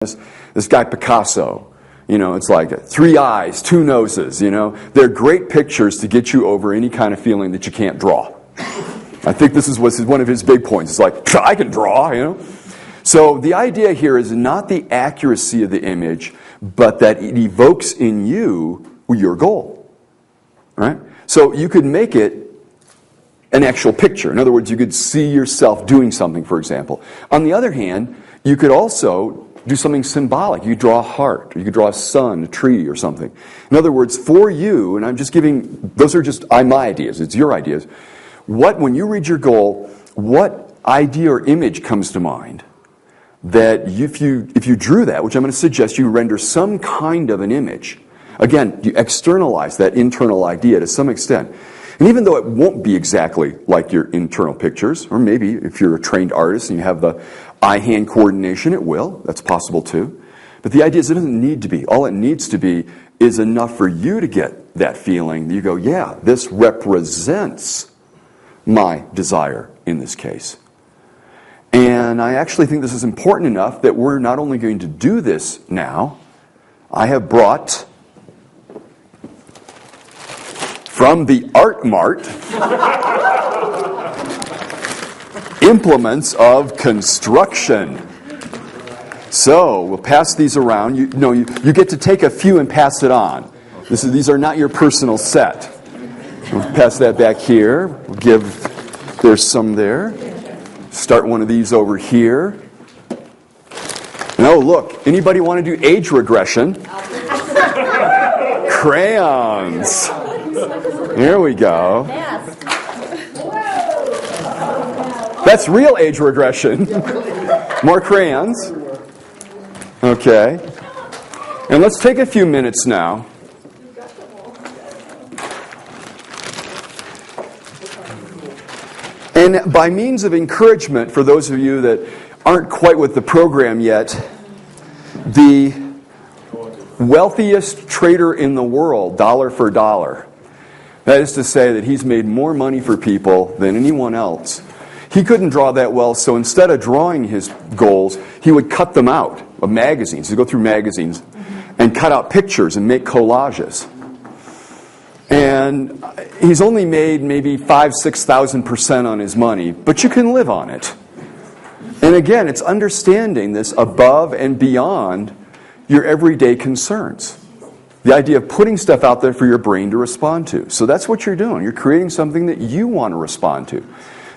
This guy Picasso, it's like 3 eyes, 2 noses, They're great pictures to get you over any kind of feeling that you can't draw. I think this was one of his big points. It's like, I can draw, So the idea here is not the accuracy of the image, but that it evokes in you your goal. Right? So you could make it an actual picture. In other words, you could see yourself doing something, for example. On the other hand, you could also do something symbolic. You could draw a heart, or you could draw a sun, a tree, or something. In other words, for you, and I'm just giving, those are just my ideas, it's your ideas. When you read your goal, what idea or image comes to mind that if you drew that, which I'm going to suggest you render some kind of an image. Again, you externalize that internal idea to some extent. And even though it won't be exactly like your internal pictures, or maybe if you're a trained artist and you have the eye-hand coordination, it will. That's possible too. But the idea is it doesn't need to be. All it needs to be is enough for you to get that feeling. You go, yeah, this represents my desire in this case. And I actually think this is important enough that we're not only going to do this now, I have brought from the Art Mart implements of construction. So we'll pass these around. You get to take a few and pass it on. These are not your personal set. We'll pass that back here. There's some there. Start one of these over here. Look, anybody want to do age regression? Crayons. Here we go. That's real age regression. More crayons. Okay. And let's take a few minutes now. And by means of encouragement, for those of you that aren't quite with the program yet, the wealthiest trader in the world, dollar for dollar, that is to say that he's made more money for people than anyone else. He couldn't draw that well, so instead of drawing his goals, he would cut them out of magazines. He'd go through magazines and cut out pictures and make collages. And he's only made maybe 5,000-6,000% on his money, but you can live on it. And again, it's understanding this above and beyond your everyday concerns. The idea of putting stuff out there for your brain to respond to. So that's what you're doing. You're creating something that you want to respond to.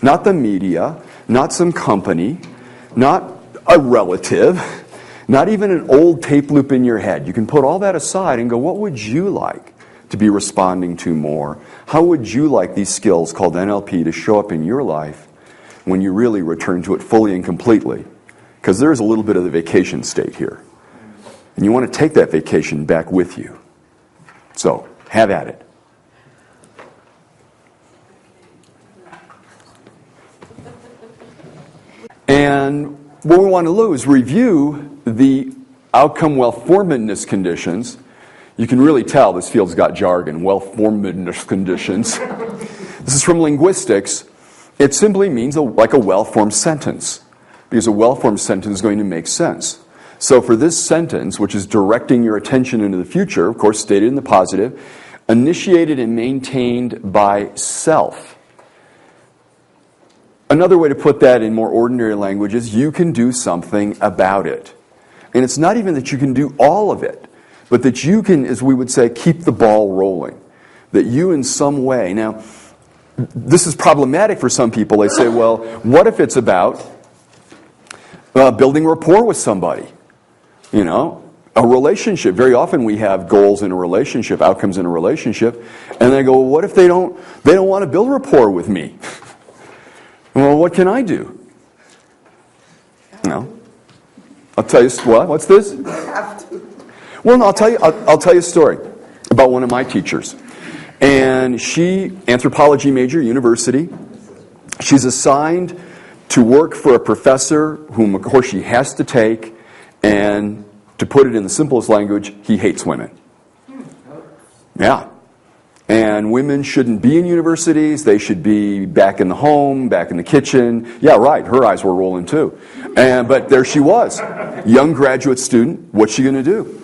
Not the media, not some company, not a relative, not even an old tape loop in your head. You can put all that aside and go, what would you like to be responding to more? How would you like these skills called NLP to show up in your life when you really return to it fully and completely? Because there is a little bit of the vacation state here. And you want to take that vacation back with you. So, have at it. And what we want to do is review the outcome well-formedness conditions. You can really tell this field's got jargon, well-formedness conditions. This is from linguistics. It simply means like a well-formed sentence, because a well-formed sentence is going to make sense. So for this sentence, which is directing your attention into the future, of course stated in the positive, initiated and maintained by self. Another way to put that in more ordinary language is you can do something about it. And it's not even that you can do all of it, but that you can, as we would say, keep the ball rolling. That you in some way. Now, this is problematic for some people. They say, well, what if it's about building rapport with somebody? A relationship. Very often we have goals in a relationship, outcomes in a relationship, and they go, well, what if they don't want to build rapport with me? Well, what can I do? I'll tell you what. What's this? Well, no, I'll tell you a story about one of my teachers. And she, anthropology major, university, she's assigned to work for a professor whom, of course, she has to take, and to put it in the simplest language, he hates women. Yeah. And women shouldn't be in universities. They should be back in the home, back in the kitchen. Yeah, right. Her eyes were rolling too. But there she was, young graduate student. What's she going to do?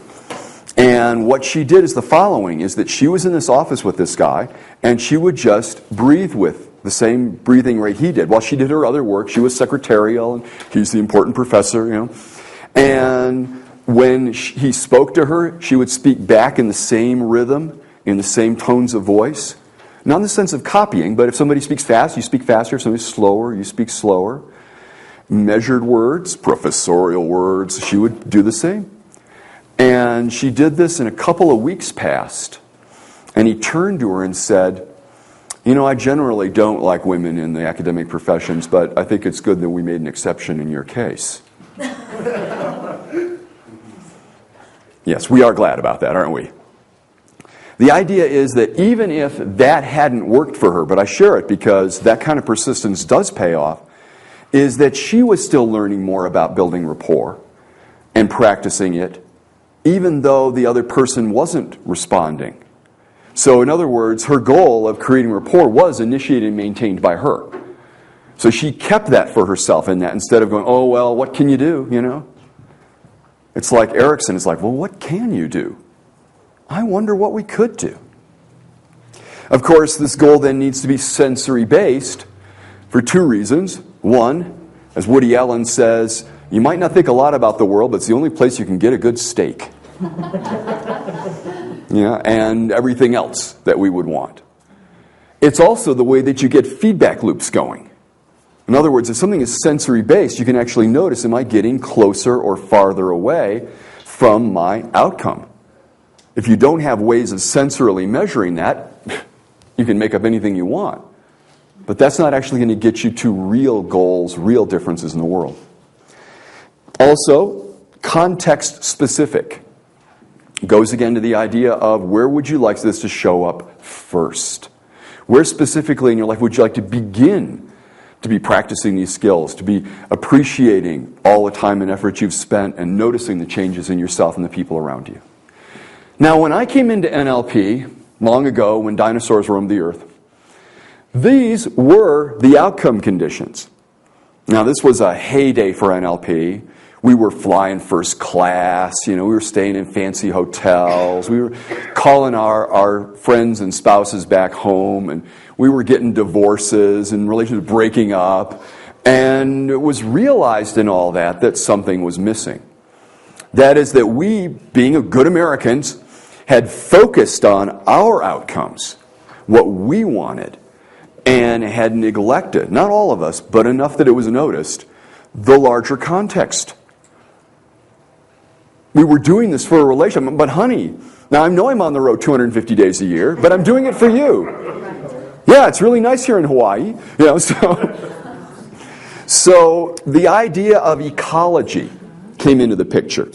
And what she did is the following, is that she was in this office with this guy, and she would just breathe with the same breathing rate he did. While she did her other work, she was secretarial, and he's the important professor, And when he spoke to her, she would speak back in the same rhythm, in the same tones of voice. Not in the sense of copying, but if somebody speaks fast, you speak faster. If somebody's slower, you speak slower. Measured words, professorial words, she would do the same. And she did this, and a couple of weeks passed. And he turned to her and said, I generally don't like women in the academic professions, but I think it's good that we made an exception in your case. Yes, we are glad about that, aren't we? The idea is that even if that hadn't worked for her, but I share it because that kind of persistence does pay off, is that she was still learning more about building rapport and practicing it, even though the other person wasn't responding. So in other words, her goal of creating rapport was initiated and maintained by her. So she kept that for herself in that, instead of going, oh, well, what can you do, It's like Erickson is like, well, what can you do? I wonder what we could do. Of course, this goal then needs to be sensory-based for two reasons. One, as Woody Allen says, you might not think a lot about the world, but it's the only place you can get a good steak. And everything else that we would want. It's also the way that you get feedback loops going. In other words, if something is sensory-based, you can actually notice, am I getting closer or farther away from my outcome? If you don't have ways of sensorily measuring that, you can make up anything you want. But that's not actually going to get you to real goals, real differences in the world. Also, context specific. Goes again to the idea of where would you like this to show up first? Where specifically in your life would you like to begin to be practicing these skills, to be appreciating all the time and effort you've spent and noticing the changes in yourself and the people around you? Now, when I came into NLP long ago, when dinosaurs roamed the earth, these were the outcome conditions. Now, this was a heyday for NLP. We were flying first class, we were staying in fancy hotels, we were calling our friends and spouses back home, and we were getting divorces and relationships breaking up, and it was realized in all that something was missing. That is that we, being good Americans, had focused on our outcomes, what we wanted, and had neglected, not all of us, but enough that it was noticed, the larger context. We were doing this for a relationship, but honey, now I know I'm on the road 250 days a year, but I'm doing it for you. Yeah, it's really nice here in Hawaii. So the idea of ecology came into the picture.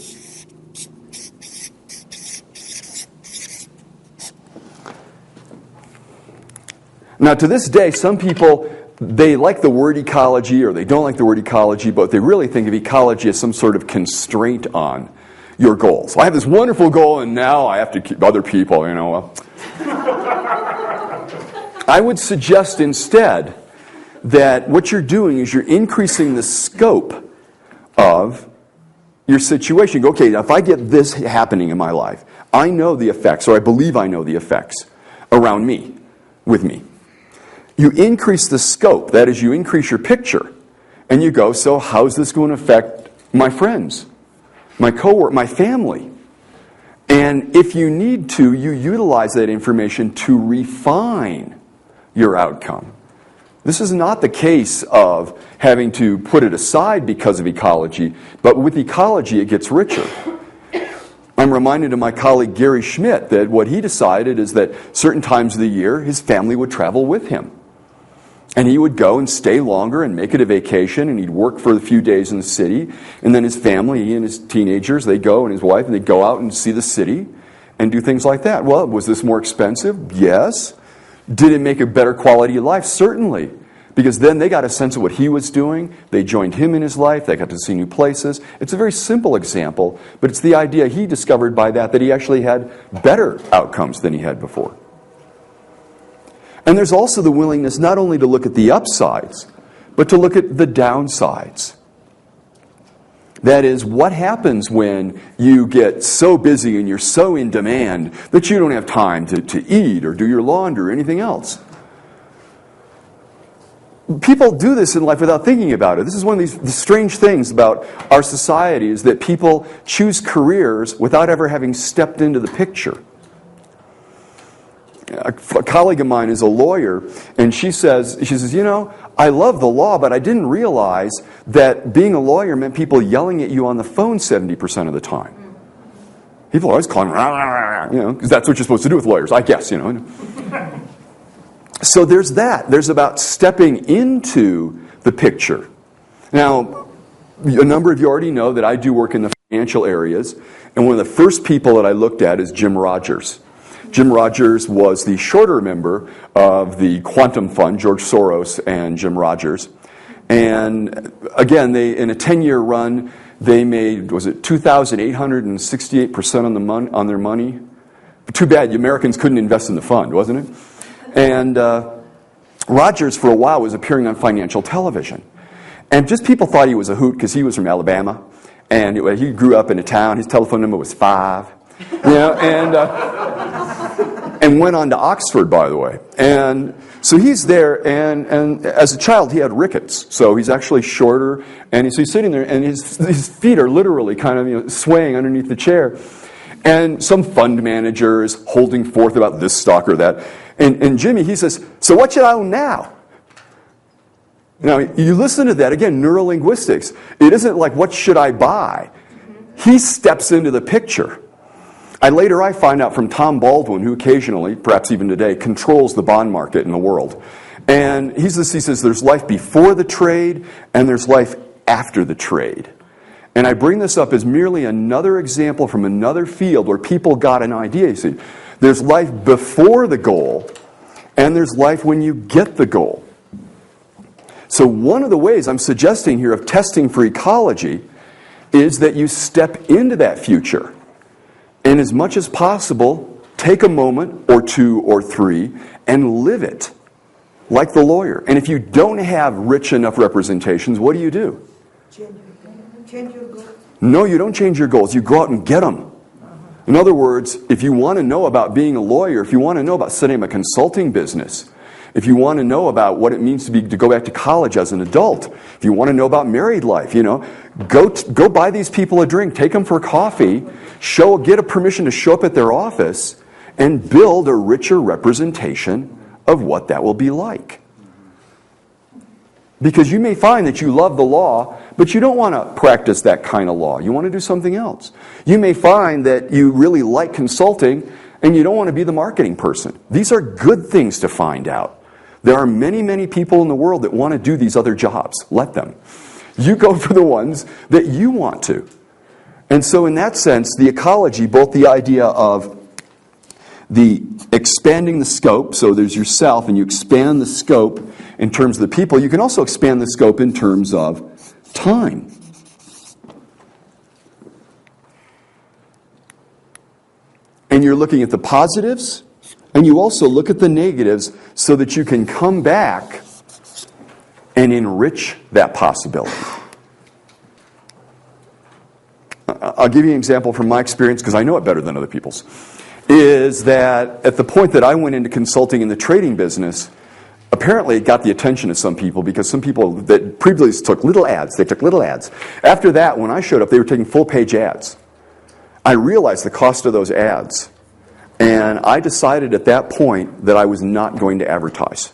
Now, to this day, some people, they like the word ecology or they don't like the word ecology, but they really think of ecology as some sort of constraint on your goals. I have this wonderful goal, and now I have to keep other people, I would suggest instead that what you're doing is you're increasing the scope of your situation. You go, okay, if I get this happening in my life, I know the effects, or I believe I know the effects around me, with me. You increase the scope, that is, you increase your picture, and you go, so how's this going to affect my friends, my coworkers, my family? And if you need to, you utilize that information to refine your outcome. This is not the case of having to put it aside because of ecology, but with ecology it gets richer. I'm reminded of my colleague Gary Schmidt that what he decided is that certain times of the year his family would travel with him. And he would go and stay longer and make it a vacation, and he'd work for a few days in the city, and then his family, he and his teenagers, they'd go, and his wife, and they'd go out and see the city and do things like that. Well, was this more expensive? Yes. Did it make a better quality of life? Certainly. Because then they got a sense of what he was doing. They joined him in his life. They got to see new places. It's a very simple example, but it's the idea he discovered by that he actually had better outcomes than he had before. And there's also the willingness not only to look at the upsides, but to look at the downsides. That is, what happens when you get so busy and you're so in demand that you don't have time to eat or do your laundry or anything else? People do this in life without thinking about it. This is one of these strange things about our society, is that people choose careers without ever having stepped into the picture. A colleague of mine is a lawyer, and she says, you know, I love the law, but I didn't realize that being a lawyer meant people yelling at you on the phone 70% of the time. People are always calling, rah, rah, rah, you know, because that's what you're supposed to do with lawyers, I guess, you know. So there's that. There's about stepping into the picture. Now, a number of you already know that I do work in the financial areas, and one of the first people that I looked at is Jim Rogers. Jim Rogers was the shorter member of the Quantum Fund, George Soros and Jim Rogers. And again, in a 10-year run, they made, was it 2,868% on their money? Too bad the Americans couldn't invest in the fund, wasn't it? And Rogers, for a while, was appearing on financial television. And just people thought he was a hoot because he was from Alabama. And he grew up in a town. His telephone number was 5. You know, and went on to Oxford, by the way. And so he's there, and as a child, he had rickets. So he's actually shorter, and so he's sitting there, and his feet are literally kind of swaying underneath the chair. And some fund manager is holding forth about this stock or that. And Jimmy, he says, so what should I own now? Now, you listen to that, again, neurolinguistics. It isn't like, what should I buy? He steps into the picture. Later I find out from Tom Baldwin, who occasionally, perhaps even today, controls the bond market in the world. And he says there's life before the trade and there's life after the trade. And I bring this up as merely another example from another field where people got an idea. You see, there's life before the goal and there's life when you get the goal. So one of the ways I'm suggesting here of testing for ecology is that you step into that future. And as much as possible, take a moment or 2 or 3 and live it like the lawyer. And if you don't have rich enough representations, what do? Change your goals. No, you don't change your goals. You go out and get them. In other words, if you want to know about being a lawyer, if you want to know about setting up a consulting business, if you want to know about what it means to go back to college as an adult, if you want to know about married life, go buy these people a drink, take them for coffee, get a permission to show up at their office, and build a richer representation of what that will be like. Because you may find that you love the law, but you don't want to practice that kind of law. You want to do something else. You may find that you really like consulting, and you don't want to be the marketing person. These are good things to find out. There are many, many people in the world that want to do these other jobs. Let them. You go for the ones that you want to. And so in that sense, the ecology, both the idea of the expanding the scope, so there's yourself and you expand the scope in terms of the people, you can also expand the scope in terms of time. And you're looking at the positives, and you also look at the negatives so that you can come back and enrich that possibility. I'll give you an example from my experience, because I know it better than other people's, is that at the point that I went into consulting in the trading business, apparently it got the attention of some people, because some people that previously took little ads, they took little ads. After that, when I showed up, they were taking full-page ads. I realized the cost of those ads. And I decided at that point that I was not going to advertise.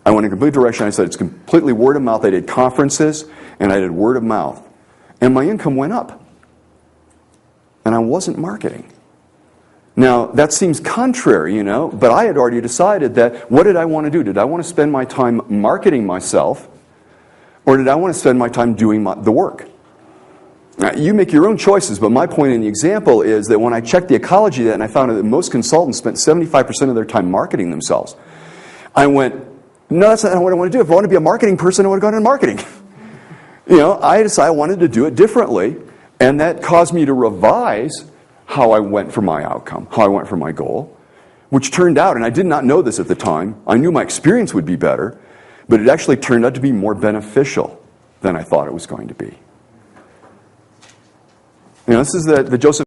I went in a complete direction. I said it's completely word of mouth. I did conferences, and I did word of mouth. And my income went up. And I wasn't marketing. Now, that seems contrary, but I had already decided that what did I want to do? Did I want to spend my time marketing myself, or did I want to spend my time doing the work? Now, you make your own choices, but my point in the example is that when I checked the ecology of that, and I found that most consultants spent 75% of their time marketing themselves, I went, no, that's not what I want to do. If I want to be a marketing person, I want to go into marketing. I decided I wanted to do it differently, and that caused me to revise how I went for my outcome, how I went for my goal. which turned out, and I did not know this at the time, I knew my experience would be better, but it actually turned out to be more beneficial than I thought it was going to be. This is the Joseph